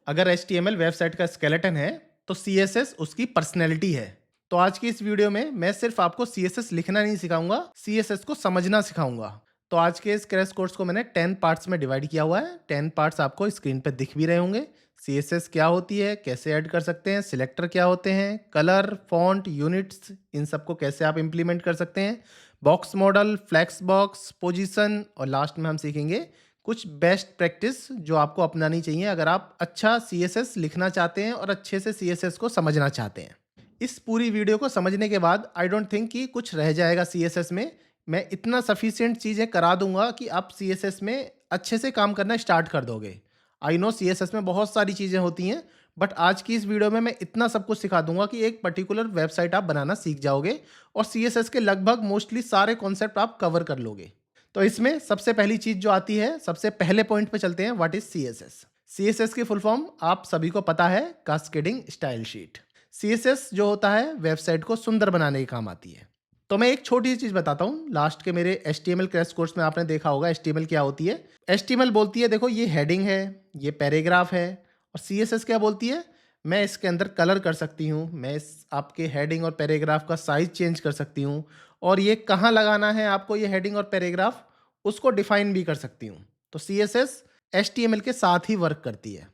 अगर HTML website का skeleton है तो CSS उसकी पर्सनैलिटी है। तो आज की इस वीडियो में मैं सिर्फ आपको CSS लिखना नहीं सिखाऊंगा, CSS को समझना सिखाऊंगा। तो आज के इस क्रैश कोर्स को मैंने 10 पार्ट्स में डिवाइड किया हुआ है। 10 पार्ट्स आपको स्क्रीन पर दिख भी रहे होंगे। CSS क्या होती है, कैसे ऐड कर सकते हैं, सिलेक्टर क्या होते हैं, कलर, फॉन्ट, यूनिट्स, इन सबको कैसे आप इंप्लीमेंट कर सकते हैं, box model, flex box, position, और लास्ट में हम सीखेंगे कुछ बेस्ट प्रैक्टिस जो आपको अपनानी चाहिए अगर आप अच्छा CSS लिखना चाहते हैं और अच्छे से CSS को समझना चाहते हैं। इस पूरी वीडियो को समझने के बाद आई डोंट थिंक कि कुछ रह जाएगा CSS में। मैं इतना सफिशिएंट चीज़ें करा दूंगा कि आप CSS में अच्छे से काम करना स्टार्ट कर दोगे। आई नो CSS में बहुत सारी चीज़ें होती हैं, बट आज की इस वीडियो में मैं इतना सब कुछ सिखा दूंगा कि एक पर्टिकुलर वेबसाइट आप बनाना सीख जाओगे और CSS के लगभग मोस्टली सारे कॉन्सेप्ट आप कवर कर लोगे। तो इसमें सबसे पहली चीज जो आती है, सबसे पहले पॉइंट पे चलते हैं, व्हाट इज CSS। CSS की फुल फॉर्म आप सभी को पता है, कास्केडिंग स्टाइल शीट। CSS जो होता है वेबसाइट को सुंदर बनाने के काम आती है। तो मैं एक छोटी सी चीज बताता हूँ। लास्ट के मेरे HTML क्रैश कोर्स में आपने देखा होगा HTML क्या होती है। HTML बोलती है देखो ये हेडिंग है, ये पैराग्राफ है, और CSS क्या बोलती है, मैं इसके अंदर कलर कर सकती हूँ, मैं इस आपके हेडिंग और पैराग्राफ का साइज चेंज कर सकती हूँ, और ये कहाँ लगाना है आपको ये हेडिंग और पैराग्राफ उसको डिफाइन भी कर सकती हूँ। तो CSS HTML के साथ ही वर्क करती है।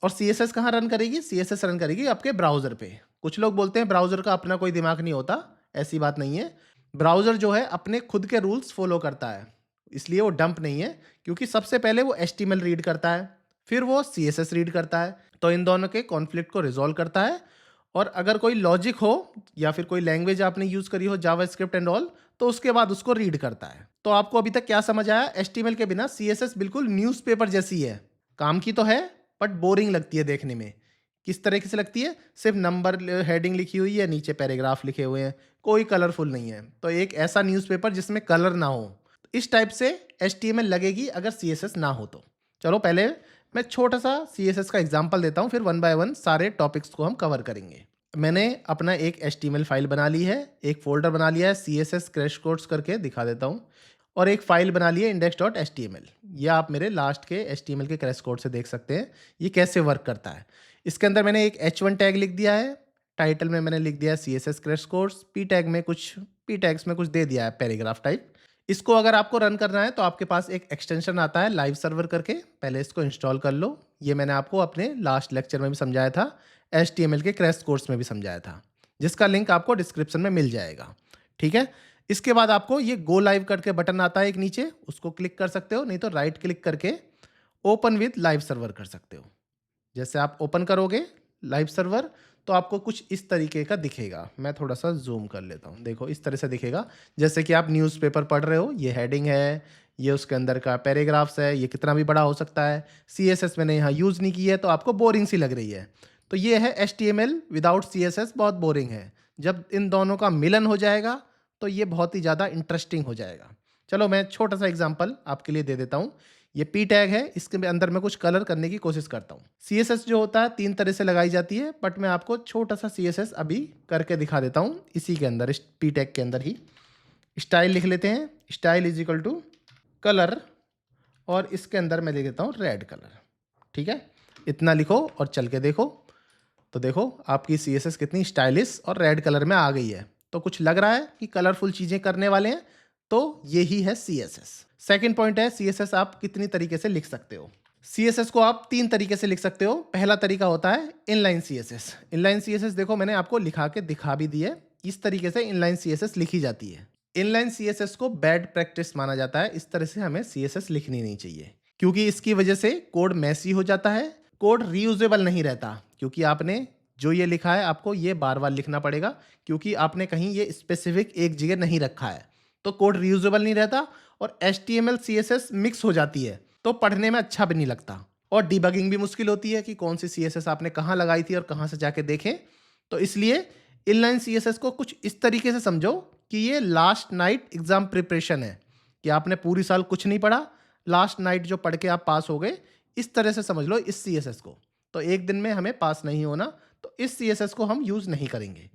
और CSS कहाँ रन करेगी, CSS रन करेगी आपके ब्राउजर पे। कुछ लोग बोलते हैं ब्राउजर का अपना कोई दिमाग नहीं होता, ऐसी बात नहीं है। ब्राउजर जो है अपने खुद के रूल्स फॉलो करता है, इसलिए वो डंप नहीं है, क्योंकि सबसे पहले वो HTML रीड करता है, फिर वो CSS रीड करता है, तो इन दोनों के कॉन्फ्लिक्ट को रिजॉल्व करता है। और अगर कोई लॉजिक हो या फिर कोई लैंग्वेज आपने यूज करी हो, जावास्क्रिप्ट एंड ऑल, तो उसके बाद उसको रीड करता है। तो आपको अभी तक क्या समझ आया, HTML के बिना CSS बिल्कुल न्यूज़पेपर जैसी है। काम की तो है बट बोरिंग लगती है देखने में। किस तरीके से लगती है, सिर्फ नंबर हेडिंग लिखी हुई है, नीचे पैराग्राफ लिखे हुए हैं, कोई कलरफुल नहीं है। तो एक ऐसा न्यूज़पेपर जिसमें कलर ना हो, इस टाइप से HTML लगेगी अगर CSS ना हो तो। चलो पहले मैं छोटा सा CSS का एग्जांपल देता हूँ, फिर वन बाय वन सारे टॉपिक्स को हम कवर करेंगे। मैंने अपना एक HTML फाइल बना ली है, एक फोल्डर बना लिया है, CSS क्रैश कोर्स करके दिखा देता हूँ, और एक फाइल बना ली है index.html। ये आप मेरे लास्ट के HTML के क्रैश कोर्स से देख सकते हैं ये कैसे वर्क करता है। इसके अंदर मैंने एक H1 टैग लिख दिया है, टाइटल में मैंने लिख दिया है CSS crash course, P tags में कुछ दे दिया है पैराग्राफ टाइप। इसको अगर आपको रन करना है तो आपके पास एक एक्सटेंशन आता है लाइव सर्वर करके, पहले इसको इंस्टॉल कर लो। ये मैंने आपको अपने लास्ट लेक्चर में भी समझाया था, HTML के क्रैश कोर्स में भी समझाया था, जिसका लिंक आपको डिस्क्रिप्शन में मिल जाएगा। ठीक है। इसके बाद आपको ये गो लाइव करके बटन आता है एक नीचे, उसको क्लिक कर सकते हो, नहीं तो राइट क्लिक करके ओपन विद लाइव सर्वर कर सकते हो। जैसे आप ओपन करोगे लाइव सर्वर तो आपको कुछ इस तरीके का दिखेगा। मैं थोड़ा सा जूम कर लेता हूँ, देखो इस तरह से दिखेगा, जैसे कि आप न्यूज़पेपर पढ़ रहे हो। ये हेडिंग है, ये उसके अंदर का पैराग्राफ्स है, ये कितना भी बड़ा हो सकता है। CSS मैंने यहाँ यूज़ नहीं की है तो आपको बोरिंग सी लग रही है। तो ये है HTML विदाउट CSS, बहुत बोरिंग है। जब इन दोनों का मिलन हो जाएगा तो ये बहुत ही ज़्यादा इंटरेस्टिंग हो जाएगा। चलो मैं छोटा सा एग्जाम्पल आपके लिए दे देता हूँ। ये P टैग है, इसके अंदर मैं कुछ कलर करने की कोशिश करता हूँ। CSS जो होता है 3 तरह से लगाई जाती है, बट मैं आपको छोटा सा CSS अभी करके दिखा देता हूँ। इसी के अंदर, इस P टैग के अंदर ही स्टाइल लिख लेते हैं। Style is equal to colour, और इसके अंदर मैं लिख देता हूँ रेड कलर। ठीक है, इतना लिखो और चल के देखो, तो देखो आपकी CSS कितनी स्टाइलिश और रेड कलर में आ गई है। तो कुछ लग रहा है कि कलरफुल चीज़ें करने वाले हैं, तो यही है CSS। सेकंड पॉइंट है CSS आप कितनी तरीके से लिख सकते हो। CSS को आप 3 तरीके से लिख सकते हो। पहला तरीका होता है इनलाइन CSS। इनलाइन CSS देखो मैंने आपको लिखा के दिखा भी दी है, इस तरीके से इनलाइन CSS लिखी जाती है। इनलाइन CSS को बैड प्रैक्टिस माना जाता है, इस तरह से हमें CSS लिखनी नहीं चाहिए, क्योंकि इसकी वजह से कोड मैसी हो जाता है, कोड रीयूजेबल नहीं रहता, क्योंकि आपने जो ये लिखा है आपको ये बार बार लिखना पड़ेगा, क्योंकि आपने कहीं ये स्पेसिफिक एक जगह नहीं रखा है, तो कोड रीयूजेबल नहीं रहता, और HTML CSS मिक्स हो जाती है तो पढ़ने में अच्छा भी नहीं लगता, और डिबगिंग भी मुश्किल होती है कि कौन सी CSS आपने कहाँ लगाई थी और कहाँ से जाके देखें। तो इसलिए इनलाइन CSS को कुछ इस तरीके से समझो कि ये लास्ट नाइट एग्जाम प्रिपरेशन है, कि आपने पूरी साल कुछ नहीं पढ़ा, लास्ट नाइट जो पढ़ के आप पास हो गए, इस तरह से समझ लो इस CSS को। तो एक दिन में हमें पास नहीं होना, तो इस CSS को हम यूज़ नहीं करेंगे,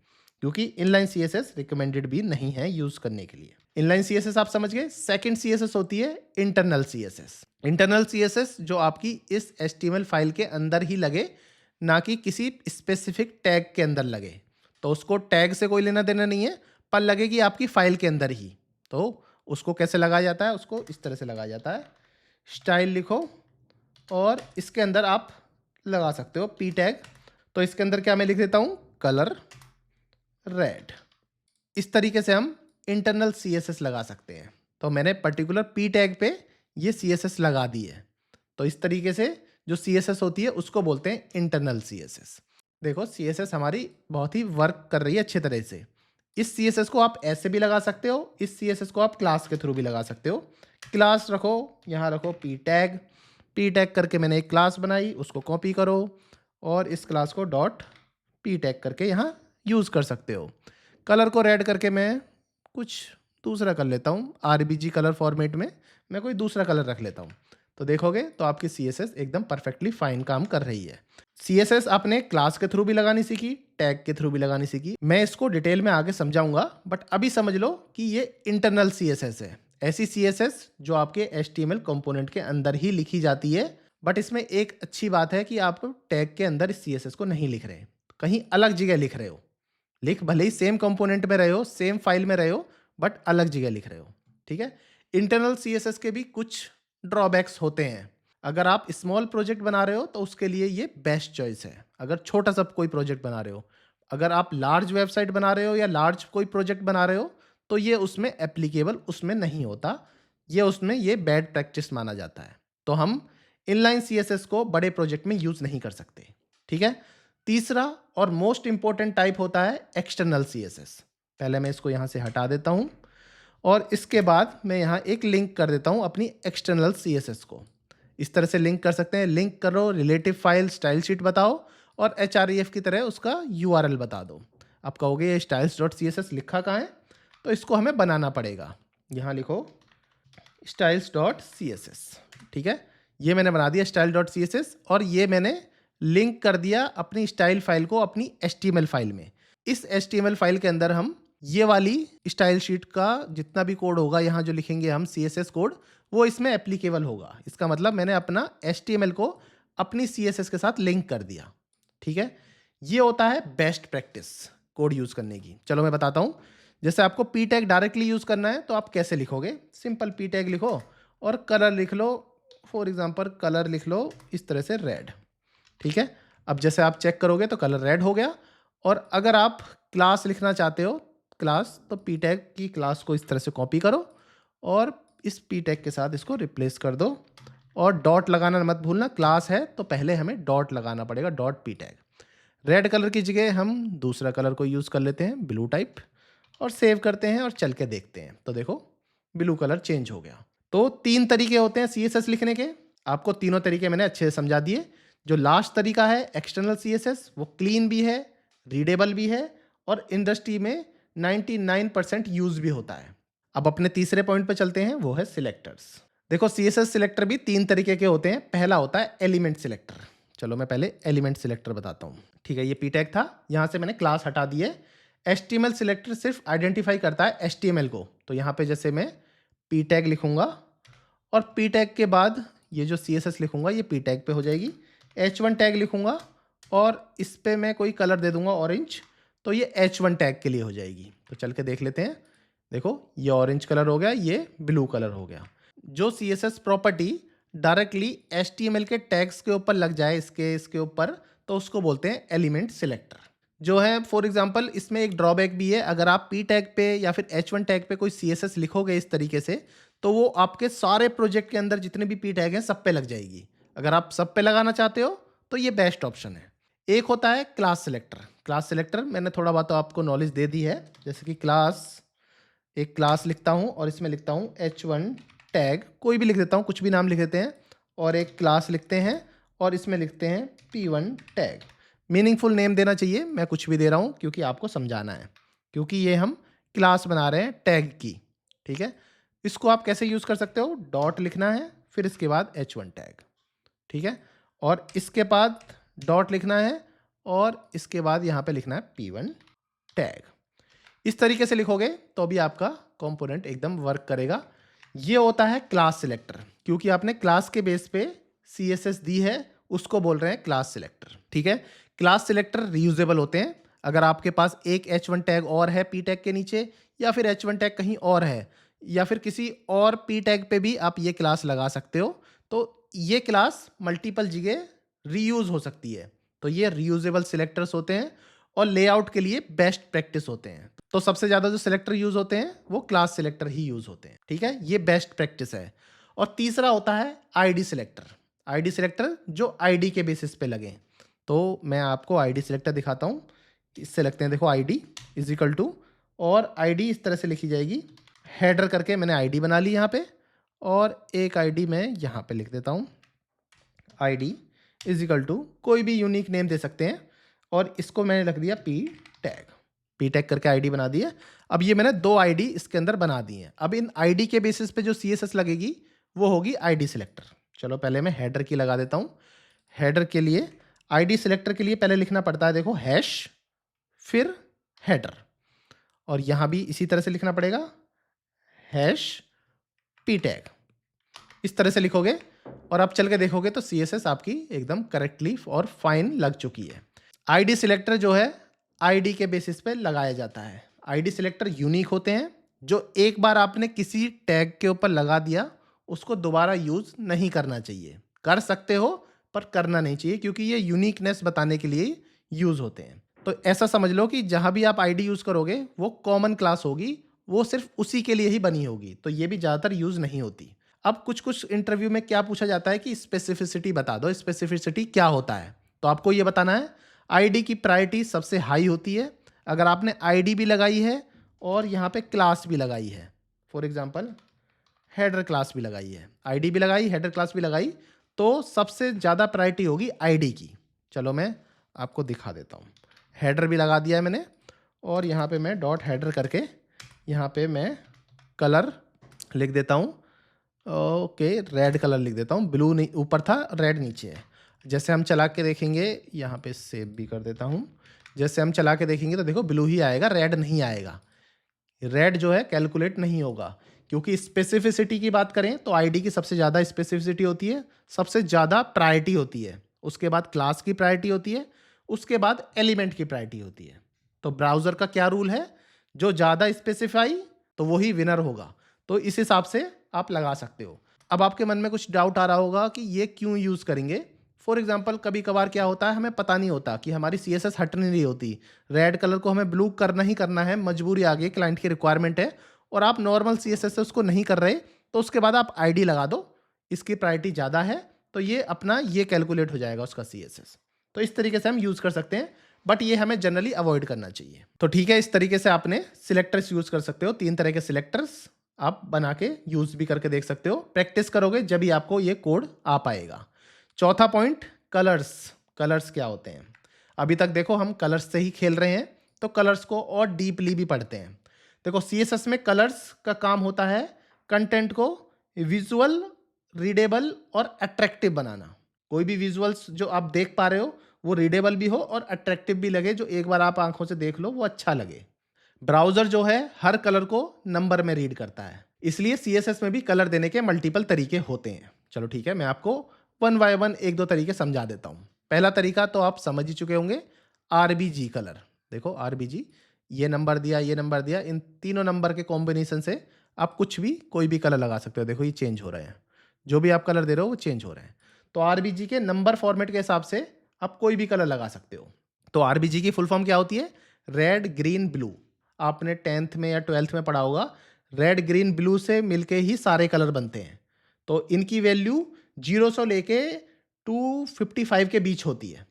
क्योंकि इनलाइन CSS रिकमेंडेड भी नहीं है यूज़ करने के लिए। इनलाइन सीएसएस आप समझ गए। सेकंड सीएसएस होती है इंटरनल सीएसएस। इंटरनल सीएसएस जो आपकी इस एचटीएमएल फाइल के अंदर ही लगे, ना कि किसी स्पेसिफिक टैग के अंदर लगे। तो उसको टैग से कोई लेना देना नहीं है, पर लगेगी आपकी फाइल के अंदर ही। तो उसको कैसे लगाया जाता है? उसको इस तरह से लगाया जाता है, स्टाइल लिखो और इसके अंदर आप लगा सकते हो पी टैग। तो इसके अंदर क्या मैं लिख देता हूँ, कलर रेड। इस तरीके से हम इंटरनल सीएसएस लगा सकते हैं। तो मैंने पर्टिकुलर पी टैग पे ये सीएसएस लगा दी है। तो इस तरीके से जो सीएसएस होती है उसको बोलते हैं इंटरनल सीएसएस। देखो सीएसएस हमारी बहुत ही वर्क कर रही है अच्छे तरह से। इस सीएसएस को आप ऐसे भी लगा सकते हो, इस सीएसएस को आप क्लास के थ्रू भी लगा सकते हो। क्लास रखो, यहाँ रखो पी टैग। पी टैग करके मैंने एक क्लास बनाई, उसको कॉपी करो और इस class co dot P tag करके यहाँ यूज़ कर सकते हो। कलर को रेड करके मैं कुछ दूसरा कर लेता हूँ, आरबीजी कलर फॉर्मेट में मैं कोई दूसरा कलर रख लेता हूँ। तो देखोगे तो आपकी सीएसएस एकदम परफेक्टली फाइन काम कर रही है। सीएसएस आपने क्लास के थ्रू भी लगानी सीखी, टैग के थ्रू भी लगानी सीखी। मैं इसको डिटेल में आगे समझाऊंगा, बट अभी समझ लो कि ये इंटरनल सीएसएस है। ऐसी सीएसएस जो आपके एचटीएमएल कंपोनेंट के अंदर ही लिखी जाती है। बट इसमें एक अच्छी बात है कि आप टैग के अंदर इस सीएसएस को नहीं लिख रहे, कहीं अलग जगह लिख रहे हो। लिख भले ही सेम कंपोनेंट में रहे हो, सेम फाइल में रहे हो, बट अलग जगह लिख रहे हो। ठीक है। इंटरनल सीएसएस के भी कुछ ड्रॉबैक्स होते हैं। अगर आप स्मॉल प्रोजेक्ट बना रहे हो तो उसके लिए ये बेस्ट चॉइस है। अगर छोटा सा कोई प्रोजेक्ट बना रहे हो, अगर आप लार्ज वेबसाइट बना रहे हो या लार्ज कोई प्रोजेक्ट बना रहे हो, तो ये उसमें एप्लीकेबल उसमें नहीं होता। ये उसमें ये बैड प्रैक्टिस माना जाता है। तो हम इनलाइन सीएसएस को बड़े प्रोजेक्ट में यूज नहीं कर सकते। ठीक है। तीसरा और मोस्ट इंपॉर्टेंट टाइप होता है एक्सटर्नल सीएसएस। पहले मैं इसको यहाँ से हटा देता हूँ और इसके बाद मैं यहाँ एक लिंक कर देता हूँ अपनी एक्सटर्नल सीएसएस को। इस तरह से लिंक कर सकते हैं। लिंक करो, रिलेटिव फाइल स्टाइल शीट बताओ और HREF की तरह उसका URL बता दो। आप कहोगे ये styles.css लिखा कहाँ है? तो इसको हमें बनाना पड़ेगा। यहाँ लिखो styles.css। ठीक है, ये मैंने बना दिया style.css और ये मैंने लिंक कर दिया अपनी स्टाइल फाइल को अपनी HTML फाइल में। इस HTML फाइल के अंदर हम ये वाली स्टाइल शीट का जितना भी कोड होगा, यहाँ जो लिखेंगे हम CSS कोड, वो इसमें एप्लीकेबल होगा। इसका मतलब मैंने अपना HTML को अपनी CSS के साथ लिंक कर दिया। ठीक है, ये होता है बेस्ट प्रैक्टिस कोड यूज़ करने की। चलो मैं बताता हूँ। जैसे आपको पी टैग डायरेक्टली यूज़ करना है तो आप कैसे लिखोगे? सिंपल पी टैग लिखो और कलर लिख लो। फॉर एग्जांपल कलर लिख लो इस तरह से रेड। ठीक है, अब जैसे आप चेक करोगे तो कलर रेड हो गया। और अगर आप क्लास लिखना चाहते हो, क्लास, तो पी टैग की क्लास को इस तरह से कॉपी करो और इस पी टैग के साथ इसको रिप्लेस कर दो और डॉट लगाना मत भूलना। क्लास है तो पहले हमें डॉट लगाना पड़ेगा, dot P tag. Red colour की जगह हम दूसरा कलर को यूज़ कर लेते हैं, ब्लू टाइप, और सेव करते हैं और चल के देखते हैं। तो देखो ब्लू कलर चेंज हो गया। तो 3 तरीके होते हैं CSS लिखने के। आपको तीनों तरीके मैंने अच्छे से समझा दिए। जो लास्ट तरीका है एक्सटर्नल CSS, वो क्लीन भी है, रीडेबल भी है और इंडस्ट्री में 99% यूज भी होता है। अब अपने तीसरे पॉइंट पे चलते हैं, वो है सिलेक्टर्स। देखो CSS सिलेक्टर भी 3 तरीके के होते हैं। पहला होता है एलिमेंट सिलेक्टर। चलो मैं पहले एलिमेंट सिलेक्टर बताता हूँ। ठीक है, ये पी टैग था, यहाँ से मैंने क्लास हटा दी है। HTML सिलेक्टर सिर्फ आइडेंटिफाई करता है HTML को। तो यहाँ पे जैसे मैं पी टैग लिखूंगा और पी टैग के बाद ये जो CSS लिखूंगा ये पी टैग पे हो जाएगी। H1 टैग लिखूंगा और इस पे मैं कोई कलर दे दूंगा ऑरेंज, तो ये H1 टैग के लिए हो जाएगी। तो चल के देख लेते हैं। देखो ये ऑरेंज कलर हो गया, ये ब्लू कलर हो गया। जो CSS प्रॉपर्टी डायरेक्टली HTML के टैग्स के ऊपर लग जाए, इसके ऊपर, तो उसको बोलते हैं एलिमेंट सिलेक्टर। जो है फॉर एग्जांपल इसमें एक ड्रॉबैक भी है। अगर आप पी टैग पे या फिर H1 टैग पे कोई CSS लिखोगे इस तरीके से, तो वो आपके सारे प्रोजेक्ट के अंदर जितने भी पी टैग हैं सब पे लग जाएगी। अगर आप सब पे लगाना चाहते हो तो ये बेस्ट ऑप्शन है। एक होता है क्लास सिलेक्टर। क्लास सिलेक्टर मैंने थोड़ा बहुत तो आपको नॉलेज दे दी है। जैसे कि क्लास, एक क्लास लिखता हूँ और इसमें लिखता हूँ H1 टैग, कोई भी लिख देता हूँ, कुछ भी नाम लिख देते हैं, और एक क्लास लिखते हैं और इसमें लिखते हैं P1 टैग। मीनिंगफुल नेम देना चाहिए, मैं कुछ भी दे रहा हूँ क्योंकि आपको समझाना है, क्योंकि ये हम क्लास बना रहे हैं टैग की। ठीक है, इसको आप कैसे यूज़ कर सकते हो? डॉट लिखना है, फिर इसके बाद H1 टैग। ठीक है, और इसके बाद डॉट लिखना है और इसके बाद यहाँ पे लिखना है P1 टैग। इस तरीके से लिखोगे तो भी आपका कंपोनेंट एकदम वर्क करेगा। ये होता है क्लास सिलेक्टर, क्योंकि आपने क्लास के बेस पे CSS दी है, उसको बोल रहे हैं क्लास सिलेक्टर। ठीक है, क्लास सिलेक्टर रीयूजेबल होते हैं। अगर आपके पास एक H1 टैग और है P टैग के नीचे, या फिर H1 टैग कहीं और है, या फिर किसी और P टैग पे भी आप ये क्लास लगा सकते हो, तो ये क्लास मल्टीपल जगह रीयूज हो सकती है। तो ये रीयूजेबल सिलेक्टर्स होते हैं और लेआउट के लिए बेस्ट प्रैक्टिस होते हैं। तो सबसे ज़्यादा जो सिलेक्टर यूज़ होते हैं वो क्लास सिलेक्टर ही यूज़ होते हैं। ठीक है, ये बेस्ट प्रैक्टिस है। और तीसरा होता है आईडी सिलेक्टर। आईडी सिलेक्टर जो आईडी के बेसिस पे लगे। तो मैं आपको आईडी सिलेक्टर दिखाता हूँ। इससे लगते हैं, देखो आईडी इज इक्वल टू, और आईडी इस तरह से लिखी जाएगी, हेडर करके मैंने आईडी बना ली यहाँ पे, और एक आईडी मैं यहाँ पे लिख देता हूँ, आईडी इज इक्वल टू, कोई भी यूनिक नेम दे सकते हैं, और इसको मैंने रख दिया पी टैग करके आईडी बना दी है। अब ये मैंने 2 आईडी इसके अंदर बना दी हैं। अब इन आईडी के बेसिस पे जो CSS लगेगी वो होगी आईडी सिलेक्टर। चलो पहले मैं हेडर की लगा देता हूँ। हेडर के लिए, आईडी सिलेक्टर के लिए पहले लिखना पड़ता है, देखो हैश फिर हेडर, और यहाँ भी इसी तरह से लिखना पड़ेगा, हैश पी टैग। इस तरह से लिखोगे और आप चल के देखोगे तो CSS आपकी एकदम करेक्टली और फाइन लग चुकी है। आईडी सिलेक्टर जो है आईडी के बेसिस पे लगाया जाता है। आईडी सिलेक्टर यूनिक होते हैं, जो एक बार आपने किसी टैग के ऊपर लगा दिया उसको दोबारा यूज नहीं करना चाहिए। कर सकते हो पर करना नहीं चाहिए, क्योंकि ये यूनिकनेस बताने के लिए यूज होते हैं। तो ऐसा समझ लो कि जहां भी आप आईडी यूज करोगे वो कॉमन क्लास होगी, वो सिर्फ उसी के लिए ही बनी होगी, तो ये भी ज़्यादातर यूज नहीं होती। अब कुछ कुछ इंटरव्यू में क्या पूछा जाता है कि स्पेसिफिसिटी बता दो, स्पेसिफिसिटी क्या होता है। तो आपको ये बताना है आईडी की प्रायोरिटी सबसे हाई होती है अगर आपने आईडी भी लगाई है और यहाँ पे क्लास भी लगाई है। फॉर एग्जांपल हेडर क्लास भी लगाई है, आईडी भी लगाई, हेडर क्लास भी लगाई, तो सबसे ज़्यादा प्रायोरिटी होगी आईडी की। चलो मैं आपको दिखा देता हूँ। हेडर भी लगा दिया है मैंने, और यहाँ पे मैं डॉट हेडर करके यहाँ पे मैं कलर लिख देता हूँ। ओके, रेड कलर लिख देता हूँ, ब्लू नहीं ऊपर था, रेड नीचे है। जैसे हम चला के देखेंगे, यहाँ पे सेव भी कर देता हूँ। जैसे हम चला के देखेंगे तो देखो ब्लू ही आएगा, रेड नहीं आएगा। रेड जो है कैलकुलेट नहीं होगा, क्योंकि स्पेसिफिसिटी की बात करें तो आईडी की सबसे ज़्यादा स्पेसिफिसिटी होती है, सबसे ज़्यादा प्रायोरिटी होती है, उसके बाद क्लास की प्रायोरिटी होती है, उसके बाद एलिमेंट की प्रायोरिटी होती है। तो ब्राउज़र का क्या रूल है, जो ज़्यादा स्पेसिफाई तो वही विनर होगा। तो इस हिसाब से आप लगा सकते हो। अब आपके मन में कुछ डाउट आ रहा होगा कि ये क्यों यूज़ करेंगे। फॉर एग्जाम्पल कभी कभार क्या होता है, हमें पता नहीं होता कि हमारी CSS हट नहीं होती, रेड कलर को हमें ब्लू करना ही करना है, मजबूरी आ गई, क्लाइंट की रिक्वायरमेंट है, और आप नॉर्मल CSS से उसको नहीं कर रहे, तो उसके बाद आप आईडी लगा दो, इसकी प्रायोरिटी ज़्यादा है, तो ये अपना ये कैलकुलेट हो जाएगा उसका CSS। तो इस तरीके से हम यूज़ कर सकते हैं, बट ये हमें जनरली अवॉइड करना चाहिए। तो ठीक है, इस तरीके से आपने सिलेक्टर्स यूज़ कर सकते हो। 3 तरह के सिलेक्टर्स आप बना के यूज़ भी करके देख सकते हो। प्रैक्टिस करोगे जब भी आपको ये कोड आ पाएगा। चौथा पॉइंट, कलर्स। कलर्स क्या होते हैं? अभी तक देखो हम कलर्स से ही खेल रहे हैं, तो कलर्स को और डीपली भी पढ़ते हैं। देखो CSS में कलर्स का काम होता है कंटेंट को विजुअल, रीडेबल और अट्रैक्टिव बनाना। कोई भी विजुअल्स जो आप देख पा रहे हो वो रीडेबल भी हो और अट्रैक्टिव भी लगे, जो एक बार आप आंखों से देख लो वो अच्छा लगे। ब्राउज़र जो है हर कलर को नंबर में रीड करता है, इसलिए CSS में भी कलर देने के मल्टीपल तरीके होते हैं। चलो ठीक है, मैं आपको 1 बाय 1 एक दो तरीके समझा देता हूँ। पहला तरीका तो आप समझ ही चुके होंगे, RBG कलर। देखो RBG, ये नंबर दिया, ये नंबर दिया, इन तीनों नंबर के कॉम्बिनेशन से आप कुछ भी कोई भी कलर लगा सकते हो। देखो ये चेंज हो रहे हैं, जो भी आप कलर दे रहे हो वो चेंज हो रहे हैं। तो RBG के नंबर फॉर्मेट के हिसाब से आप कोई भी कलर लगा सकते हो। तो RBG की फुल फॉर्म क्या होती है? Red green blue. आपने 10th में या 12th में पढ़ा होगा, रेड ग्रीन ब्लू से मिलके ही सारे कलर बनते हैं। तो इनकी वैल्यू 0 से लेके 255 के बीच होती है।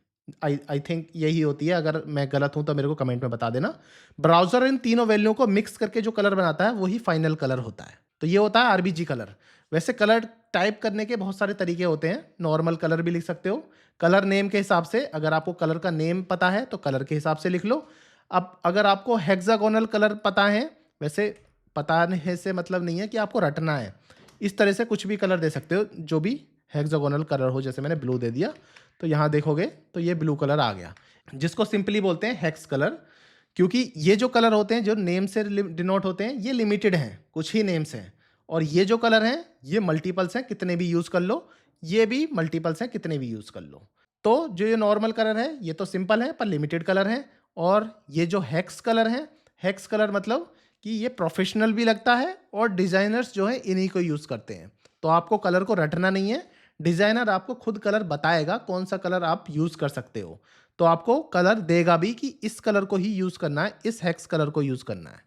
आई थिंक यही होती है, अगर मैं गलत हूं तो मेरे को कमेंट में बता देना। ब्राउजर इन तीनों वैल्यू को मिक्स करके जो कलर बनाता है वही फाइनल कलर होता है। तो ये होता है आरबीजी कलर। वैसे कलर टाइप करने के बहुत सारे तरीके होते हैं, नॉर्मल कलर भी लिख सकते हो, कलर नेम के हिसाब से। अगर आपको कलर का नेम पता है तो कलर के हिसाब से लिख लो। अब अगर आपको हेक्सागोनल कलर पता है, वैसे पता नहीं से मतलब नहीं है कि आपको रटना है, इस तरह से कुछ भी कलर दे सकते हो जो भी हेक्सागोनल कलर हो। जैसे मैंने ब्लू दे दिया तो यहाँ देखोगे तो ये ब्लू कलर आ गया, जिसको सिंपली बोलते हैं हेक्स कलर। क्योंकि ये जो कलर होते हैं जो नेम से डिनोट होते हैं ये लिमिटेड हैं, कुछ ही नेम्स हैं, और ये जो कलर हैं ये मल्टीपल्स हैं, कितने भी यूज़ कर लो, ये भी मल्टीपल्स हैं, कितने भी यूज़ कर लो। तो जो ये नॉर्मल कलर है ये तो सिंपल है पर लिमिटेड कलर है, और ये जो हेक्स कलर है, हेक्स कलर मतलब कि ये प्रोफेशनल भी लगता है और डिज़ाइनर्स जो है इन्हीं को यूज़ करते हैं। तो आपको कलर को रटना नहीं है, डिज़ाइनर आपको खुद कलर बताएगा कौन सा कलर आप यूज़ कर सकते हो। तो आपको कलर देगा भी कि इस कलर को ही यूज़ करना है, इस हेक्स कलर को यूज़ करना है।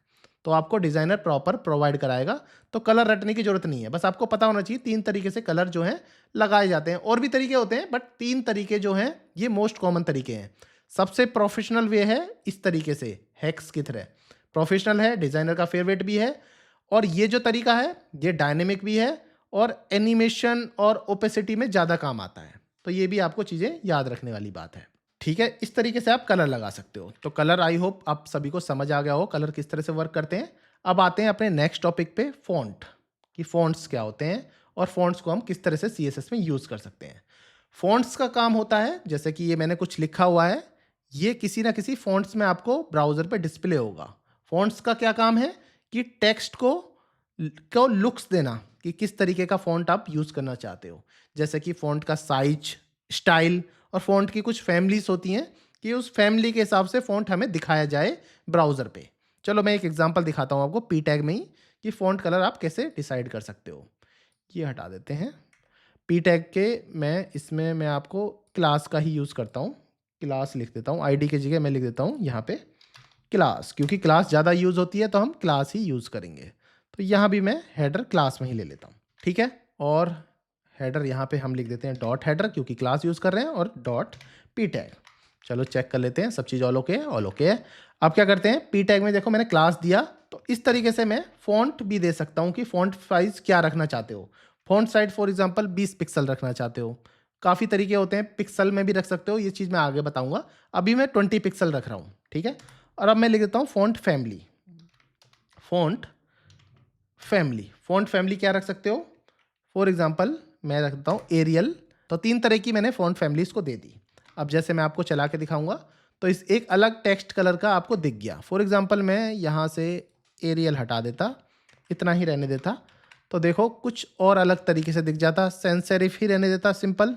तो आपको डिज़ाइनर प्रॉपर प्रोवाइड कराएगा, तो कलर रटने की ज़रूरत नहीं है। बस आपको पता होना चाहिए 3 तरीके से कलर जो हैं लगाए जाते हैं। और भी तरीके होते हैं बट 3 तरीके जो हैं ये मोस्ट कॉमन तरीके हैं। सबसे प्रोफेशनल वे है इस तरीके से, हेक्स की तरह। प्रोफेशनल है, डिज़ाइनर का फेवरेट भी है, और ये जो तरीका है ये डायनेमिक भी है और एनिमेशन और ओपेसिटी में ज़्यादा काम आता है। तो ये भी आपको चीज़ें याद रखने वाली बात है। ठीक है, इस तरीके से आप कलर लगा सकते हो। तो कलर आई होप आप सभी को समझ आ गया हो कलर किस तरह से वर्क करते हैं। अब आते हैं अपने नेक्स्ट टॉपिक पे, फ़ॉन्ट, कि फ़ॉन्ट्स क्या होते हैं और फ़ॉन्ट्स को हम किस तरह से सीएसएस में यूज़ कर सकते हैं। फ़ॉन्ट्स का काम होता है, जैसे कि ये मैंने कुछ लिखा हुआ है, ये किसी ना किसी फ़ॉन्ट्स में आपको ब्राउज़र पे डिस्प्ले होगा। फ़ॉन्ट्स का क्या काम है कि टेक्स्ट को लुक्स देना, कि किस तरीके का फ़ॉन्ट आप यूज़ करना चाहते हो। जैसे कि फ़ॉन्ट का साइज, स्टाइल, और फ़ॉन्ट की कुछ फैमिलीज़ होती हैं कि उस फैमिली के हिसाब से फ़ॉन्ट हमें दिखाया जाए ब्राउज़र पे। चलो मैं एक एग्जांपल दिखाता हूँ आपको पी टैग में ही, कि फ़ॉन्ट कलर आप कैसे डिसाइड कर सकते हो। ये हटा देते हैं। पी टैग के मैं आपको क्लास का ही यूज़ करता हूँ। क्लास लिख देता हूँ, आईडी की जगह मैं लिख देता हूँ यहाँ पे क्लास, क्योंकि क्लास ज़्यादा यूज़ होती है तो हम क्लास ही यूज़ करेंगे। तो यहाँ भी मैं हेडर क्लास में ही ले लेता हूँ, ठीक है। और हेडर यहाँ पे हम लिख देते हैं डॉट हेडर, क्योंकि क्लास यूज़ कर रहे हैं, और डॉट पी टैग। चलो चेक कर लेते हैं सब चीज़ ऑल ओके है, ऑल ओके है। अब क्या करते हैं, पी टैग में देखो मैंने क्लास दिया, तो इस तरीके से मैं फ़ॉन्ट भी दे सकता हूँ कि फ़ॉन्ट साइज़ क्या रखना चाहते हो। Font size for example 20 pixel रखना चाहते हो। काफ़ी तरीके होते हैं, पिक्सल में भी रख सकते हो, ये चीज़ मैं आगे बताऊँगा। अभी मैं 20 पिक्सल रख रहा हूँ, ठीक है। और अब मैं लिख देता हूँ font family. Font family, font family क्या रख सकते हो, फॉर एग्जांपल मैं रख देता हूँ एरियल। तो 3 तरह की मैंने फ़ॉन्ट फैमिलीज़ को दे दी। अब जैसे मैं आपको चला के दिखाऊंगा तो इस एक अलग टेक्स्ट कलर का आपको दिख गया। फॉर एग्जांपल मैं यहाँ से एरियल हटा देता, इतना ही रहने देता, तो देखो कुछ और अलग तरीके से दिख जाता। सैंस सेरिफ ही रहने देता सिंपल,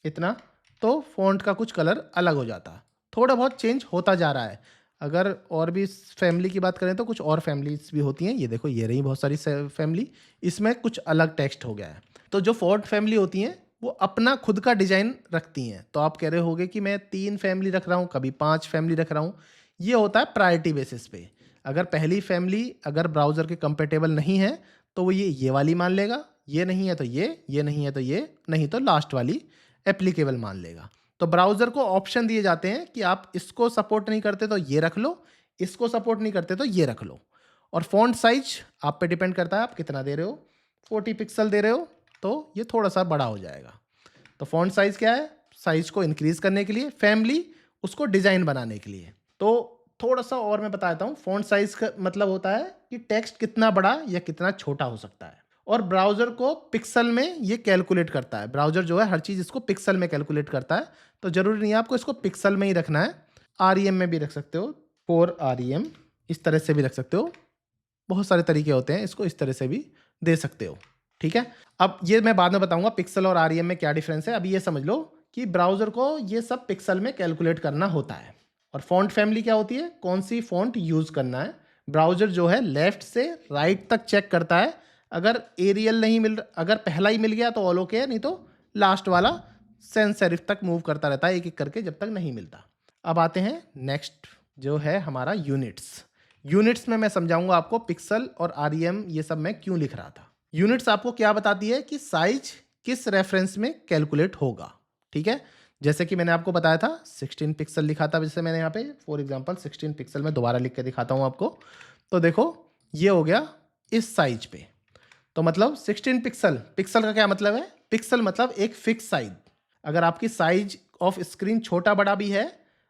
इतना, तो फ़ॉन्ट का कुछ कलर अलग हो जाता। थोड़ा बहुत चेंज होता जा रहा है। अगर और भी फैमिली की बात करें तो कुछ और फैमिलीज़ भी होती हैं। ये देखो ये रही बहुत सारी फैमिली, इसमें कुछ अलग टेक्स्ट हो गया है। तो जो फ़ॉन्ट फैमिली होती हैं वो अपना खुद का डिज़ाइन रखती हैं। तो आप कह रहे होगे कि मैं 3 फैमिली रख रहा हूँ, कभी 5 फैमिली रख रहा हूँ। ये होता है प्रायोरिटी बेसिस पे। अगर पहली फैमिली अगर ब्राउज़र के कंपेटेबल नहीं है तो वो ये वाली मान लेगा, ये नहीं है तो ये नहीं है तो ये, नहीं तो लास्ट वाली एप्लीकेबल मान लेगा। तो ब्राउज़र को ऑप्शन दिए जाते हैं कि आप इसको सपोर्ट नहीं करते तो ये रख लो, इसको सपोर्ट नहीं करते तो ये रख लो। और फ़ॉन्ट साइज आप पे डिपेंड करता है आप कितना दे रहे हो। 40 पिक्सल दे रहे हो तो ये थोड़ा सा बड़ा हो जाएगा। तो फ़ॉन्ट साइज़ क्या है, साइज़ को इंक्रीज़ करने के लिए, फैमिली उसको डिज़ाइन बनाने के लिए। तो थोड़ा सा और मैं बता देता हूँ, फ़ॉन्ट साइज़ का मतलब होता है कि टेक्स्ट कितना बड़ा या कितना छोटा हो सकता है। और ब्राउज़र को पिक्सल में ये कैलकुलेट करता है। ब्राउज़र जो है हर चीज़ इसको पिक्सल में कैलकुलेट करता है। तो ज़रूरी नहीं है आपको इसको पिक्सल में ही रखना है, आरईएम में भी रख सकते हो, 4 आरईएम इस तरह से भी रख सकते हो। बहुत सारे तरीके होते हैं, इसको इस तरह से भी दे सकते हो, ठीक है। अब ये मैं बाद में बताऊंगा पिक्सल और आरईएम में क्या डिफरेंस है। अभी ये समझ लो कि ब्राउज़र को ये सब पिक्सल में कैलकुलेट करना होता है। और फ़ॉन्ट फैमिली क्या होती है, कौन सी फ़ॉन्ट यूज़ करना है। ब्राउज़र जो है लेफ्ट से राइट तक चेक करता है। अगर एरियल नहीं अगर पहला ही मिल गया तो ऑल ओके है, नहीं तो लास्ट वाला सेंस सेरिफ तक मूव करता रहता है एक एक करके जब तक नहीं मिलता। अब आते हैं नेक्स्ट जो है हमारा यूनिट्स। यूनिट्स में मैं समझाऊंगा आपको पिक्सल और आरईएम ये सब मैं क्यों लिख रहा था। यूनिट्स आपको क्या बताती है कि साइज किस रेफरेंस में कैलकुलेट होगा, ठीक है। जैसे कि मैंने आपको बताया था 16 पिक्सल लिखा था, जैसे मैंने यहाँ पे फॉर एग्जांपल 16 पिक्सल में दोबारा लिख के दिखाता हूँ आपको। तो देखो ये हो गया इस साइज पे। तो मतलब 16 पिक्सल, पिक्सल का क्या मतलब है, पिक्सल मतलब एक फिक्स साइज। अगर आपकी साइज ऑफ स्क्रीन छोटा बड़ा भी है,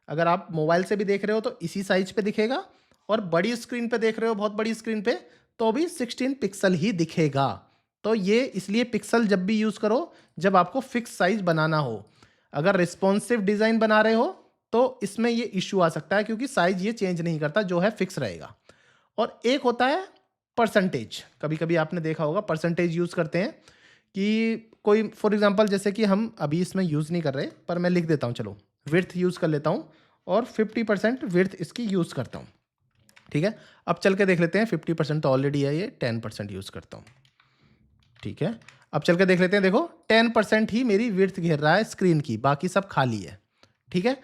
अगर आप मोबाइल से भी देख रहे हो तो इसी साइज पे दिखेगा, और बड़ी स्क्रीन पे देख रहे हो बहुत बड़ी स्क्रीन पे तो भी 16 पिक्सल ही दिखेगा। तो ये इसलिए पिक्सल जब भी यूज़ करो जब आपको फिक्स साइज बनाना हो। अगर रिस्पॉन्सिव डिज़ाइन बना रहे हो तो इसमें ये इश्यू आ सकता है क्योंकि साइज ये चेंज नहीं करता, जो है फिक्स रहेगा। और एक होता है परसेंटेज। कभी कभी आपने देखा होगा परसेंटेज यूज़ करते हैं कि कोई फॉर एग्जांपल जैसे कि हम अभी इसमें यूज़ नहीं कर रहे, पर मैं लिख देता हूँ, चलो विड्थ यूज़ कर लेता हूँ और 50% विड्थ इसकी यूज़ करता हूँ। ठीक है, अब चल के देख लेते हैं। 50% तो ऑलरेडी है, ये 10% यूज़ करता हूँ। ठीक है, अब चल के देख लेते हैं। देखो 10% ही मेरी विड्थ घेर रहा है स्क्रीन की, बाकी सब खाली है। ठीक है,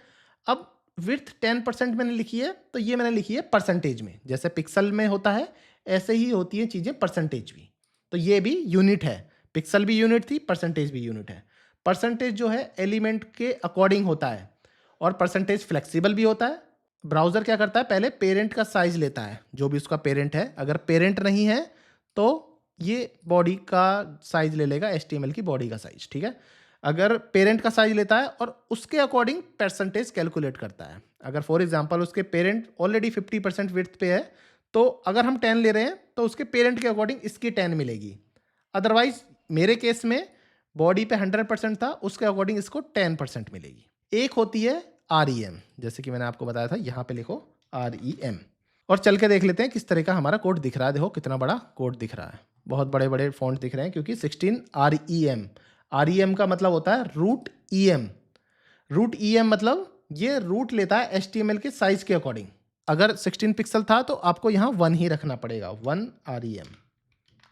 अब विड्थ 10% मैंने लिखी है, तो ये मैंने लिखी है परसेंटेज में। जैसे पिक्सल में होता है ऐसे ही होती है चीज़ें परसेंटेज भी। तो ये भी यूनिट है, पिक्सल भी यूनिट थी, परसेंटेज भी यूनिट है। परसेंटेज जो है एलिमेंट के अकॉर्डिंग होता है और परसेंटेज फ्लेक्सिबल भी होता है। ब्राउज़र क्या करता है, पहले पेरेंट का साइज लेता है, जो भी उसका पेरेंट है। अगर पेरेंट नहीं है तो ये बॉडी का साइज ले लेगा, HTML की बॉडी का साइज। ठीक है, अगर पेरेंट का साइज लेता है और उसके अकॉर्डिंग परसेंटेज कैलकुलेट करता है। अगर फॉर एग्जांपल उसके पेरेंट ऑलरेडी 50% विड्थ पे है, तो अगर हम 10 ले रहे हैं तो उसके पेरेंट के अकॉर्डिंग इसकी 10 मिलेगी। अदरवाइज मेरे केस में बॉडी पे 100% था, उसके अकॉर्डिंग इसको 10% मिलेगी। एक होती है REM, जैसे कि मैंने आपको बताया था, यहाँ पे लिखो REM। और चल के देख लेते हैं किस तरह का हमारा कोड दिख रहा है। देखो कितना बड़ा कोड दिख रहा है, बहुत बड़े बड़े फॉन्ट दिख रहे हैं क्योंकि 16 REM। REM का मतलब होता है रूट EM। रूट EM मतलब ये रूट लेता है HTML के साइज के अकॉर्डिंग। अगर 16 पिक्सल था तो आपको यहाँ 1 ही रखना पड़ेगा, 1 REM।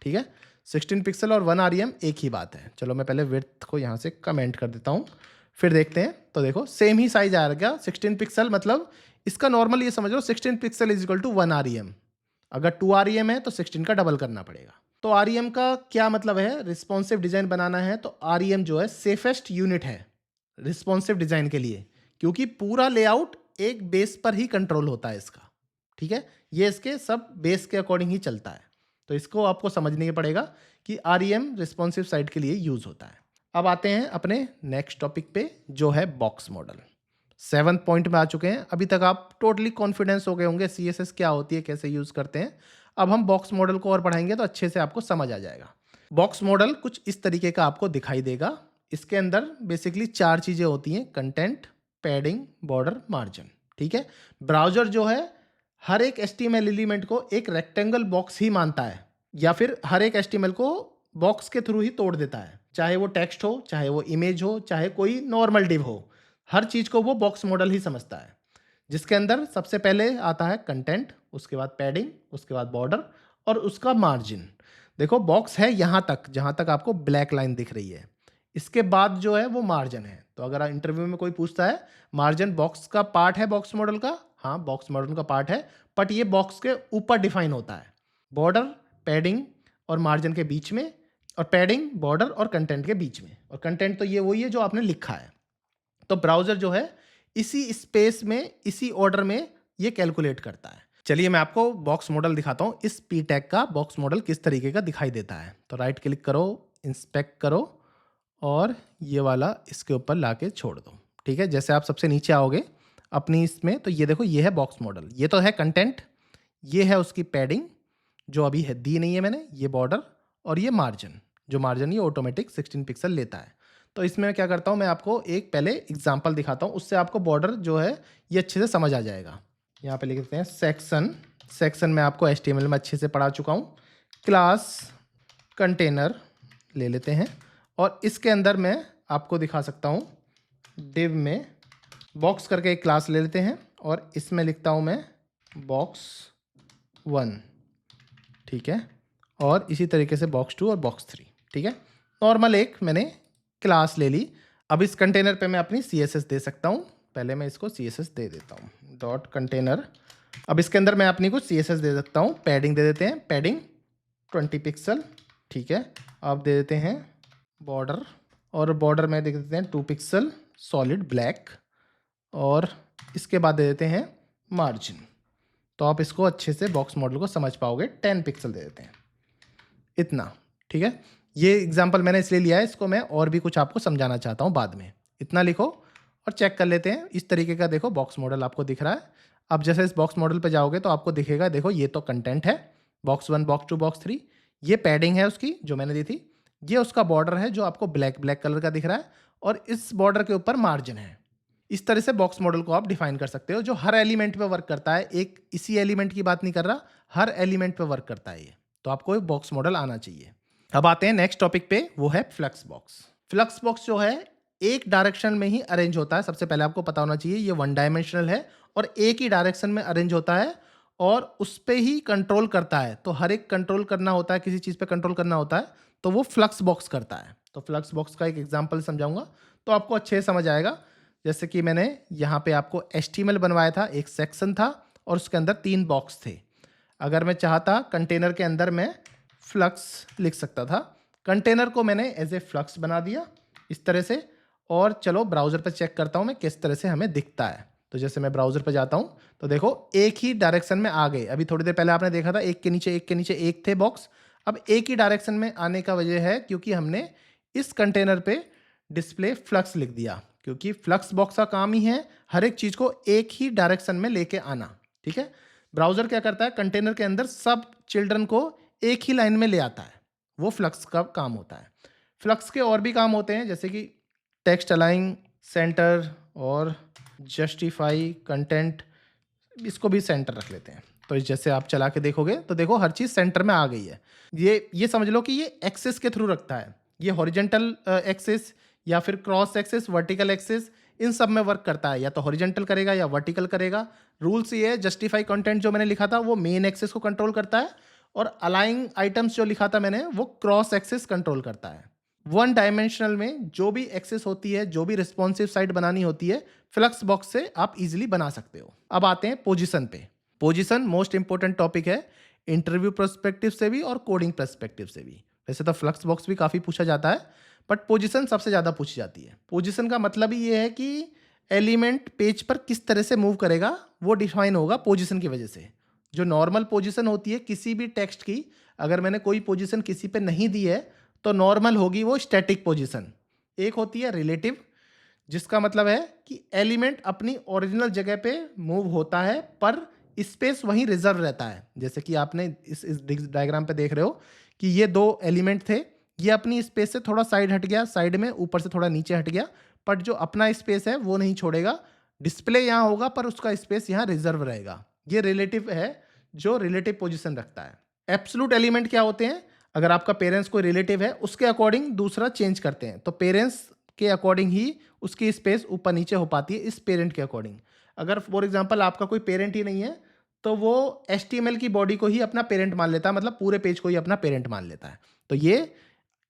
ठीक है, 16 पिक्सल और 1 REM एक ही बात है। चलो मैं पहले विड्थ को यहाँ से कमेंट कर देता हूँ, फिर देखते हैं। तो देखो सेम ही साइज आ गया, 16 पिक्सल मतलब इसका नॉर्मल ये समझ लो 16 pixel is equal to 1 REM। अगर 2 REM है तो 16 का डबल करना पड़ेगा। तो REM का क्या मतलब है, रिस्पॉन्सिव डिजाइन बनाना है तो REM जो है सेफेस्ट यूनिट है रिस्पॉन्सिव डिजाइन के लिए, क्योंकि पूरा लेआउट एक बेस पर ही कंट्रोल होता है इसका। ठीक है, ये इसके सब बेस के अकॉर्डिंग ही चलता है। तो इसको आपको समझने ही पड़ेगा कि REM रिस्पॉन्सिव साइट के लिए यूज होता है। अब आते हैं अपने नेक्स्ट टॉपिक पे, जो है बॉक्स मॉडल। 7th पॉइंट में आ चुके हैं। अभी तक आप टोटली कॉन्फिडेंस हो गए होंगे CSS क्या होती है, कैसे यूज करते हैं। अब हम बॉक्स मॉडल को और पढ़ाएंगे तो अच्छे से आपको समझ आ जाएगा। बॉक्स मॉडल कुछ इस तरीके का आपको दिखाई देगा। इसके अंदर बेसिकली 4 चीजें होती हैं, कंटेंट, पैडिंग, बॉर्डर, मार्जिन। ठीक है, ब्राउजर जो है हर एक HTML एलिमेंट को एक रेक्टेंगल बॉक्स ही मानता है, या फिर हर एक HTML को बॉक्स के थ्रू ही तोड़ देता है। चाहे वो टेक्स्ट हो, चाहे वो इमेज हो, चाहे कोई नॉर्मल डिव हो, हर चीज को वो बॉक्स मॉडल ही समझता है। जिसके अंदर सबसे पहले आता है कंटेंट, उसके बाद पैडिंग, उसके बाद बॉर्डर और उसका मार्जिन। देखो बॉक्स है यहाँ तक, जहाँ तक आपको ब्लैक लाइन दिख रही है। इसके बाद जो है वो मार्जिन है। तो अगर इंटरव्यू में कोई पूछता है मार्जिन बॉक्स का पार्ट है बॉक्स मॉडल का, हाँ बॉक्स मॉडल का पार्ट है, बट ये बॉक्स के ऊपर डिफाइन होता है। बॉर्डर, पैडिंग और मार्जिन के बीच में, और पैडिंग, बॉर्डर और कंटेंट के बीच में। और कंटेंट तो ये वही है जो आपने लिखा है। तो ब्राउजर जो है इसी स्पेस में, इसी ऑर्डर में ये कैलकुलेट करता है। चलिए मैं आपको बॉक्स मॉडल दिखाता हूँ। इस पी टैग का बॉक्स मॉडल किस तरीके का दिखाई देता है। तो राइट क्लिक करो, इंस्पेक्ट करो और ये वाला इसके ऊपर लाके छोड़ दो। ठीक है, जैसे आप सबसे नीचे आओगे अपनी इसमें, तो ये देखो ये है बॉक्स मॉडल। ये तो है कंटेंट, ये है उसकी पैडिंग जो अभी है दी नहीं है मैंने, ये बॉर्डर और ये मार्जिन, जो मार्जिन ये ऑटोमेटिक 16 पिक्सल लेता है। तो इसमें क्या करता हूँ मैं आपको एक पहले एग्जांपल दिखाता हूँ, उससे आपको बॉर्डर जो है ये अच्छे से समझ आ जाएगा। यहाँ पे लिख देते हैं सेक्शन। सेक्शन में आपको HTML में अच्छे से पढ़ा चुका हूँ। क्लास कंटेनर ले लेते हैं और इसके अंदर मैं आपको दिखा सकता हूँ डिव में बॉक्स करके एक क्लास ले लेते हैं और इसमें लिखता हूँ मैं बॉक्स 1। ठीक है, और इसी तरीके से बॉक्स 2 और बॉक्स 3। ठीक है, नॉर्मल एक मैंने क्लास ले ली। अब इस कंटेनर पे मैं अपनी CSS दे सकता हूँ। पहले मैं इसको CSS दे देता हूँ, डॉट कंटेनर। अब इसके अंदर मैं अपनी कुछ CSS दे सकता हूँ। पैडिंग दे देते हैं, पैडिंग 20 पिक्सल। ठीक है, अब दे देते हैं बॉर्डर, और बॉर्डर में दे देते हैं 2 पिक्सल सॉलिड ब्लैक, और इसके बाद दे देते हैं मार्जिन। तो आप इसको अच्छे से बॉक्स मॉडल को समझ पाओगे। 10 पिक्सल दे देते हैं, इतना। ठीक है, ये एग्जांपल मैंने इसलिए लिया है, इसको मैं और भी कुछ आपको समझाना चाहता हूँ बाद में। इतना लिखो और चेक कर लेते हैं। इस तरीके का देखो बॉक्स मॉडल आपको दिख रहा है। अब जैसे इस बॉक्स मॉडल पे जाओगे तो आपको दिखेगा, देखो ये तो कंटेंट है, बॉक्स 1, बॉक्स 2, बॉक्स 3। ये पैडिंग है उसकी जो मैंने दी थी। ये उसका बॉर्डर है जो आपको ब्लैक ब्लैक कलर का दिख रहा है, और इस बॉर्डर के ऊपर मार्जिन है। इस तरह से बॉक्स मॉडल को आप डिफाइन कर सकते हो, जो हर एलिमेंट पे वर्क करता है। एक इसी एलिमेंट की बात नहीं कर रहा, हर एलिमेंट पे वर्क करता है ये। तो आपको एक बॉक्स मॉडल आना चाहिए। अब आते हैं नेक्स्ट टॉपिक पे, वो है फ्लक्स बॉक्स। फ्लक्स बॉक्स जो है एक डायरेक्शन में ही अरेंज होता है। सबसे पहले आपको पता होना चाहिए ये वन डायमेंशनल है और एक ही डायरेक्शन में अरेंज होता है और उस पे ही कंट्रोल करता है। तो हर एक कंट्रोल करना होता है, किसी चीज़ पे कंट्रोल करना होता है, तो वो फ्लक्स बॉक्स करता है। तो फ्लक्स बॉक्स का एक एग्जांपल समझाऊंगा तो आपको अच्छे से समझ आएगा। जैसे कि मैंने यहाँ पे आपको HTML बनवाया था, एक सेक्शन था और उसके अंदर 3 बॉक्स थे। अगर मैं चाहता कंटेनर के अंदर मैं फ्लक्स लिख सकता था। कंटेनर को मैंने एज ए फ्लक्स बना दिया इस तरह से। और चलो ब्राउज़र पर चेक करता हूँ मैं किस तरह से हमें दिखता है। तो जैसे मैं ब्राउज़र पर जाता हूँ तो देखो एक ही डायरेक्शन में आ गए। अभी थोड़ी देर पहले आपने देखा था एक के नीचे एक के नीचे एक थे बॉक्स। अब एक ही डायरेक्शन में आने का वजह है क्योंकि हमने इस कंटेनर पे डिस्प्ले फ्लक्स लिख दिया, क्योंकि फ्लक्स बॉक्स का काम ही है हर एक चीज़ को एक ही डायरेक्शन में लेके आना। ठीक है, ब्राउज़र क्या करता है, कंटेनर के अंदर सब चिल्ड्रन को एक ही लाइन में ले आता है। वो फ्लक्स का काम होता है। फ्लक्स के और भी काम होते हैं, जैसे कि टेक्स्ट अलाइन, सेंटर और जस्टिफाई कंटेंट। इसको भी सेंटर रख लेते हैं। तो जैसे आप चला के देखोगे तो देखो हर चीज़ सेंटर में आ गई है। ये समझ लो कि ये एक्सेस के थ्रू रखता है। ये हॉरिजेंटल एक्सेस या फिर क्रॉस एक्सेस, वर्टिकल एक्सेस, इन सब में वर्क करता है। या तो हॉरिजेंटल करेगा या वर्टिकल करेगा। रूल्स ये है, जस्टिफाई कंटेंट जो मैंने लिखा था वो मेन एक्सेस को कंट्रोल करता है और अलाइंग आइटम्स जो लिखा था मैंने वो क्रॉस एक्सेस कंट्रोल करता है। वन डायमेंशनल में जो भी एक्सेस होती है, जो भी रिस्पॉन्सिव साइट बनानी होती है, फ्लक्स बॉक्स से आप इजीली बना सकते हो। अब आते हैं पोजीशन पे। पोजीशन मोस्ट इंपॉर्टेंट टॉपिक है इंटरव्यू पर्सपेक्टिव से भी और कोडिंग पर्सपेक्टिव से भी। वैसे तो फ्लक्स बॉक्स भी काफ़ी पूछा जाता है, बट पोजीशन सबसे ज़्यादा पूछी जाती है। पोजीशन का मतलब ही ये है कि एलिमेंट पेज पर किस तरह से मूव करेगा वो डिफाइन होगा पोजीशन की वजह से। जो नॉर्मल पोजीशन होती है किसी भी टेक्स्ट की, अगर मैंने कोई पोजीशन किसी पे नहीं दी है तो नॉर्मल होगी वो स्टैटिक पोजीशन। एक होती है रिलेटिव, जिसका मतलब है कि एलिमेंट अपनी ओरिजिनल जगह पे मूव होता है पर स्पेस वहीं रिजर्व रहता है। जैसे कि आपने इस डायग्राम पे देख रहे हो कि ये 2 एलिमेंट थे, ये अपनी स्पेस से थोड़ा साइड हट गया, साइड में ऊपर से थोड़ा नीचे हट गया, बट जो अपना स्पेस है वो नहीं छोड़ेगा। डिस्प्ले यहाँ होगा पर उसका स्पेस यहाँ रिजर्व रहेगा। ये रिलेटिव है जो रिलेटिव पोजिशन रखता है। एब्सोल्यूट एलिमेंट क्या होते हैं, अगर आपका पेरेंट्स कोई रिलेटिव है उसके अकॉर्डिंग दूसरा चेंज करते हैं, तो पेरेंट्स के अकॉर्डिंग ही उसकी स्पेस ऊपर नीचे हो पाती है इस पेरेंट के अकॉर्डिंग। अगर फॉर एग्जांपल आपका कोई पेरेंट ही नहीं है तो वो HTML की बॉडी को ही अपना पेरेंट मान लेता है, मतलब पूरे पेज को ही अपना पेरेंट मान लेता है। तो ये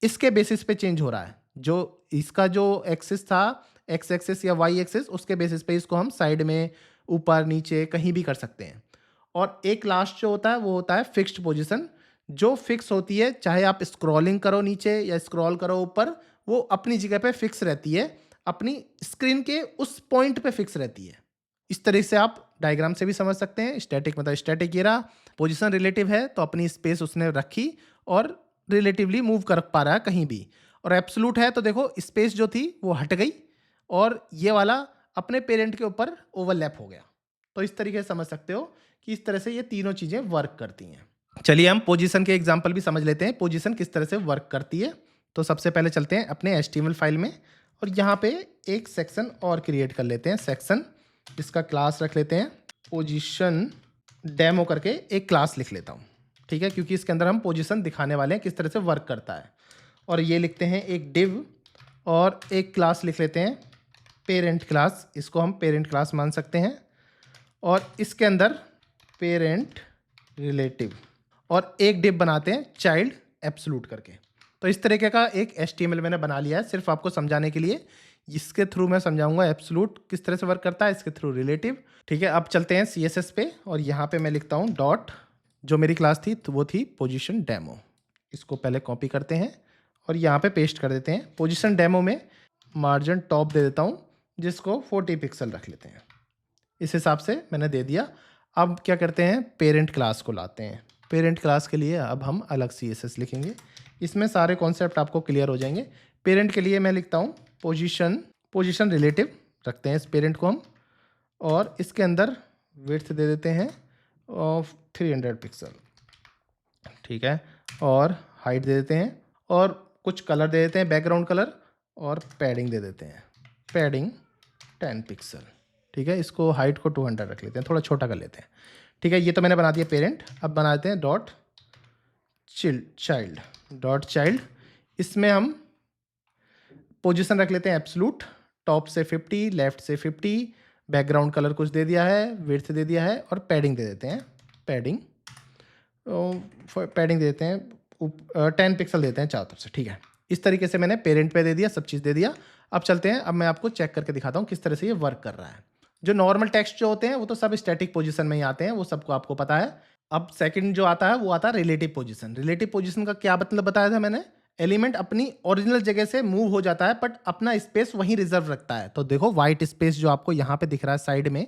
इसके बेसिस पे चेंज हो रहा है। जो इसका जो एक्सिस था, एक्स एक्सिस या वाई एक्सिस, उसके बेसिस पे इसको हम साइड में, ऊपर नीचे कहीं भी कर सकते हैं। और एक लास्ट जो होता है वो होता है फिक्स्ड पोजीशन, जो फिक्स होती है। चाहे आप स्क्रॉलिंग करो नीचे या स्क्रॉल करो ऊपर, वो अपनी जगह पे फिक्स रहती है, अपनी स्क्रीन के उस पॉइंट पे फिक्स रहती है। इस तरह से आप डायग्राम से भी समझ सकते हैं। स्टैटिक मतलब स्टैटिक ये रहा, पोजीशन रिलेटिव है तो अपनी स्पेस उसने रखी और रिलेटिवली मूव कर पा रहा है कहीं भी। और एब्सोल्यूट है तो देखो स्पेस जो थी वो हट गई और ये वाला अपने पेरेंट के ऊपर ओवरलैप हो गया। तो इस तरीके से समझ सकते हो कि इस तरह से ये तीनों चीज़ें वर्क करती हैं। चलिए हम पोजीशन के एग्जाम्पल भी समझ लेते हैं, पोजीशन किस तरह से वर्क करती है। तो सबसे पहले चलते हैं अपने HTML फाइल में और यहाँ पे एक सेक्शन और क्रिएट कर लेते हैं। सेक्शन, इसका क्लास रख लेते हैं पोजीशन डेमो करके एक क्लास लिख लेता हूँ। ठीक है, क्योंकि इसके अंदर हम पोजीशन दिखाने वाले हैं किस तरह से वर्क करता है। और ये लिखते हैं एक डिव और एक क्लास लिख लेते हैं पेरेंट क्लास, इसको हम पेरेंट क्लास मान सकते हैं। और इसके अंदर पेरेंट रिलेटिव और एक डिव बनाते हैं चाइल्ड एब्सोल्यूट करके। तो इस तरीके का एक HTML मैंने बना लिया है सिर्फ आपको समझाने के लिए। इसके थ्रू मैं समझाऊंगा एब्सोल्यूट किस तरह से वर्क करता है, इसके थ्रू रिलेटिव। ठीक है, अब चलते हैं CSS पे और यहाँ पे मैं लिखता हूँ डॉट, जो मेरी क्लास थी तो वो थी पोजीशन डेमो। इसको पहले कॉपी करते हैं और यहाँ पे पेस्ट कर देते हैं। पोजीशन डेमो में मार्जिन टॉप दे देता हूँ जिसको 40 पिक्सल रख लेते हैं। इस हिसाब से मैंने दे दिया। अब क्या करते हैं, पेरेंट क्लास को लाते हैं। पेरेंट क्लास के लिए अब हम अलग CSS लिखेंगे, इसमें सारे कॉन्सेप्ट आपको क्लियर हो जाएंगे। पेरेंट के लिए मैं लिखता हूँ पोजीशन रिलेटिव रखते हैं इस पेरेंट को हम, और इसके अंदर विड्थ दे देते हैं ऑफ 300 पिक्सल। ठीक है, और हाइट दे देते हैं और कुछ कलर दे देते हैं, बैकग्राउंड कलर, और पैडिंग दे देते हैं, पैडिंग 10 पिक्सल। ठीक है, इसको हाइट को 200 रख लेते हैं, थोड़ा छोटा कर लेते हैं। ठीक है, ये तो मैंने बना दिया पेरेंट। अब बनाते हैं डॉट चाइल्ड। इसमें हम पोजीशन रख लेते हैं एब्सोल्यूट, टॉप से 50, लेफ्ट से 50, बैकग्राउंड कलर कुछ दे दिया है, विड्थ दे दिया है, और पैडिंग दे देते हैं। पैडिंग दे देते हैं 10 पिक्सल देते हैं चारों तरफ से। ठीक है, इस तरीके से मैंने पेरेंट पे दे दिया, सब चीज़ दे दिया। अब चलते हैं, अब मैं आपको चेक करके दिखाता हूँ किस तरह से ये वर्क कर रहा है। जो नॉर्मल टेक्स्ट जो होते हैं वो तो सब स्टैटिक पोजीशन में ही आते हैं, वो सबको आपको पता है। अब सेकंड जो आता है वो आता है रिलेटिव पोजीशन। रिलेटिव पोजीशन का क्या मतलब बताया था मैंने? एलिमेंट अपनी ओरिजिनल जगह से मूव हो जाता है बट अपना स्पेस वहीं रिजर्व रखता है। तो देखो वाइट स्पेस जो आपको यहाँ पे दिख रहा है साइड में,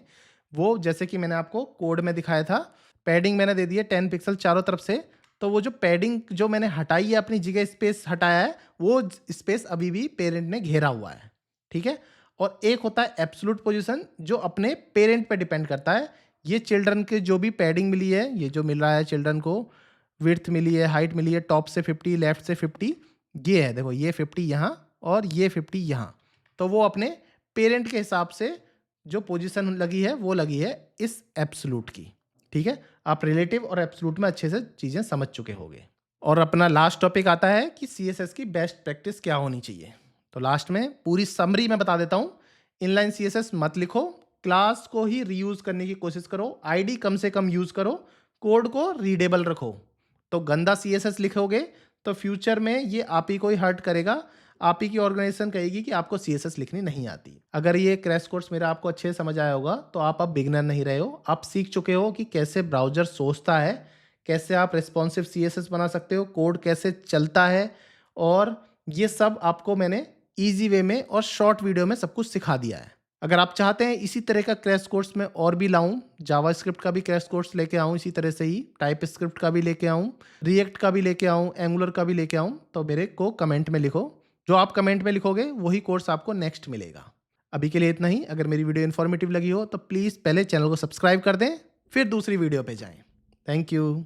वो जैसे कि मैंने आपको कोड में दिखाया था, पैडिंग मैंने दे दी है 10 पिक्सल चारों तरफ से। तो वो जो पैडिंग जो मैंने हटाई है, अपनी जगह स्पेस हटाया है, वो स्पेस अभी भी पेरेंट ने घेरा हुआ है। ठीक है, और एक होता है एब्सोल्यूट पोजीशन जो अपने पेरेंट पे डिपेंड करता है। ये चिल्ड्रन के जो भी पैडिंग मिली है, ये जो मिल रहा है चिल्ड्रन को, विड्थ मिली है, हाइट मिली है, टॉप से 50, लेफ्ट से 50, ये है देखो, ये 50 यहाँ और ये 50 यहाँ। तो वो अपने पेरेंट के हिसाब से जो पोजीशन लगी है वो लगी है इस एब्सोल्यूट की। ठीक है, आप रिलेटिव और एब्सोल्यूट में अच्छे से चीज़ें समझ चुके होंगे। और अपना लास्ट टॉपिक आता है कि CSS की बेस्ट प्रैक्टिस क्या होनी चाहिए। तो लास्ट में पूरी समरी मैं बता देता हूँ। इनलाइन CSS मत लिखो, क्लास को ही रीयूज करने की कोशिश करो, आईडी कम से कम यूज करो, कोड को रीडेबल रखो। तो गंदा CSS लिखोगे तो फ्यूचर में ये आप ही को ही हर्ट करेगा, आप ही की ऑर्गेनाइजेशन कहेगी कि आपको CSS लिखनी नहीं आती। अगर ये क्रैश कोर्स मेरा आपको अच्छे से समझ आया होगा तो आप अब बिगिनर नहीं रहे हो, आप सीख चुके हो कि कैसे ब्राउजर सोचता है, कैसे आप रिस्पॉन्सिव CSS बना सकते हो, कोड कैसे चलता है, और ये सब आपको मैंने ईजी वे में और शॉर्ट वीडियो में सब कुछ सिखा दिया है। अगर आप चाहते हैं इसी तरह का क्रैश कोर्स मैं और भी लाऊं, जावास्क्रिप्ट का भी क्रैश कोर्स लेके आऊं, इसी तरह से ही टाइप स्क्रिप्ट का भी लेके आऊं, रिएक्ट का भी लेके आऊं, एंगुलर का भी लेके आऊं, तो मेरे को कमेंट में लिखो। जो आप कमेंट में लिखोगे वही कोर्स आपको नेक्स्ट मिलेगा। अभी के लिए इतना ही। अगर मेरी वीडियो इन्फॉर्मेटिव लगी हो तो प्लीज़ पहले चैनल को सब्सक्राइब कर दें, फिर दूसरी वीडियो पे जाएं। Thank you.